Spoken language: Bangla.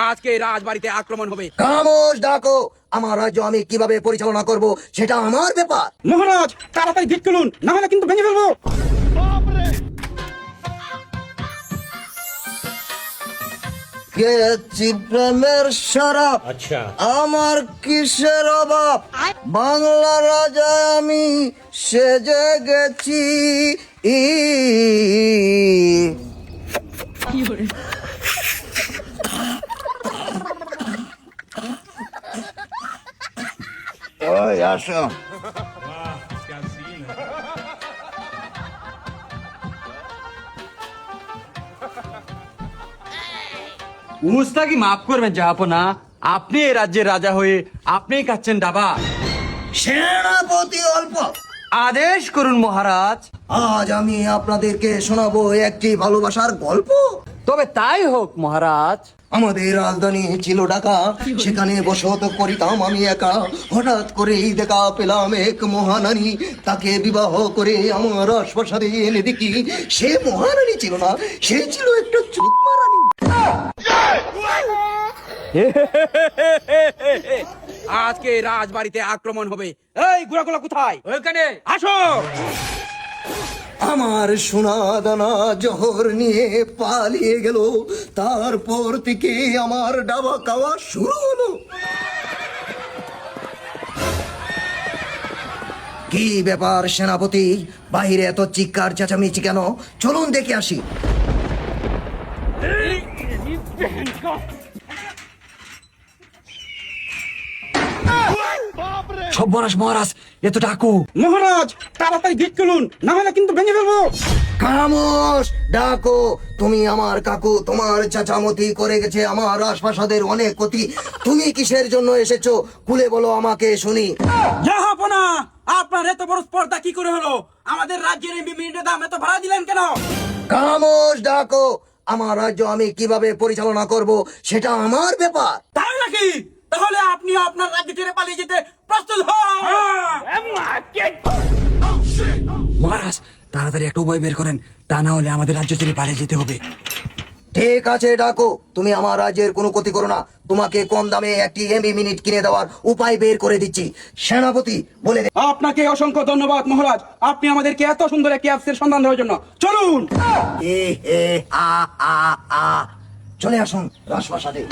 আজকে রাজবাড়িতে আক্রমণ হবে। খামোশ ডাকো, আমার রাজ্য আমি কিভাবে পরিচালনা করব সেটা আমার ব্যাপার। মহারাজ তাড়াতাড়ি গেট খুলুন, না হলে কিন্তু ভেঙে ফেলবো। খেয়েছি প্রেমের শরাব, আচ্ছা আমার কিসের অভাব? বাংলা রাজা আমি সেজে গেছি। ওই আসো। মুস্তাকি মাফ করবেন জাহাপনা, আপনি এই রাজ্যের রাজা হয়ে আপনিই খাচ্ছেন ডাবা। সেনাপতি অল্প, আদেশ করুন মহারাজ। আজ আমি আপনাদেরকে শোনাবো একটি ভালোবাসার গল্প। তবে তাই হোক মহারাজ। আমাদের রাজধানী ছিল ঢাকা, সেখানে বসত করিতাম আমি একা। হঠাৎ করেই দেখা পেলাম এক মহারানী, তাকে বিবাহ করে আমার রাজপ্রাসাদে এনে দেখি সে মহারানী ছিল না, সে ছিল একটা চুতমা রানী। আজকে রাজবাড়িতে আক্রমণ হবে। এই গুড়াগুলা কোথায়? ওইখানে আসো। আমার সোনা দানা জহর নিয়ে পালিয়ে গেল, তারপর থেকে আমার ডাবা খাওয়া শুরু হলো। কি ব্যাপার সেনাপতি, বাইরে এত চিৎকার চেঁচামেচি কেন? চলুন দেখে আসি। সর্বনাশ মহারাজ, এ তো ডাকু। মহারাজ তাড়াতাড়ি গেট খুলুন, না হলে কিন্তু ভেঙে ফেলবো। খামোশ ডাকো, তুমি আমার কাকু, তোমার চাচামতি করে গেছে আমার রাজপ্রাসাদের অনেক ক্ষতি। তুমি কিসের জন্য এসেছো খুলে বলো আমাকে শুনি। জাহাপনা, আপনার এত বড় স্পর্ধা কি করে হলো? আমাদের রাজ্যের এমপি মিনিটের দাম এত ভাড়া দিলেন কেন? খামোশ ডাকো, আমার রাজ্য আমি কিভাবে পরিচালনা করব সেটা আমার ব্যাপার। তাই নাকি? তাহলে আপনি আপনার রাজ্য ছেড়ে পালিয়ে যেতে প্রস্তুত হন। মহারাজ তাড়াতাড়ি একটা উপায় বের করেন, তা না হলে আমাদের রাজ্য ছেড়ে পালিয়ে যেতে হবে। ঠিক আছে ডাকো, তুমি আমার রাজ্যের কোনো ক্ষতি করো না, তোমাকে কম দামে একটি এমবি মিনিট কিনে দেওয়ার উপায় বের করে দিচ্ছি। সেনাপতি বলে দে। আপনাকে অসংখ্য ধন্যবাদ মহারাজ, আপনি আমাদেরকে এত সুন্দর একটি অ্যাপসের সন্ধান দেওয়ার জন্য। চলুন। এ হে আ আ আ, চলে আসুন রাজপ্রাসাদে।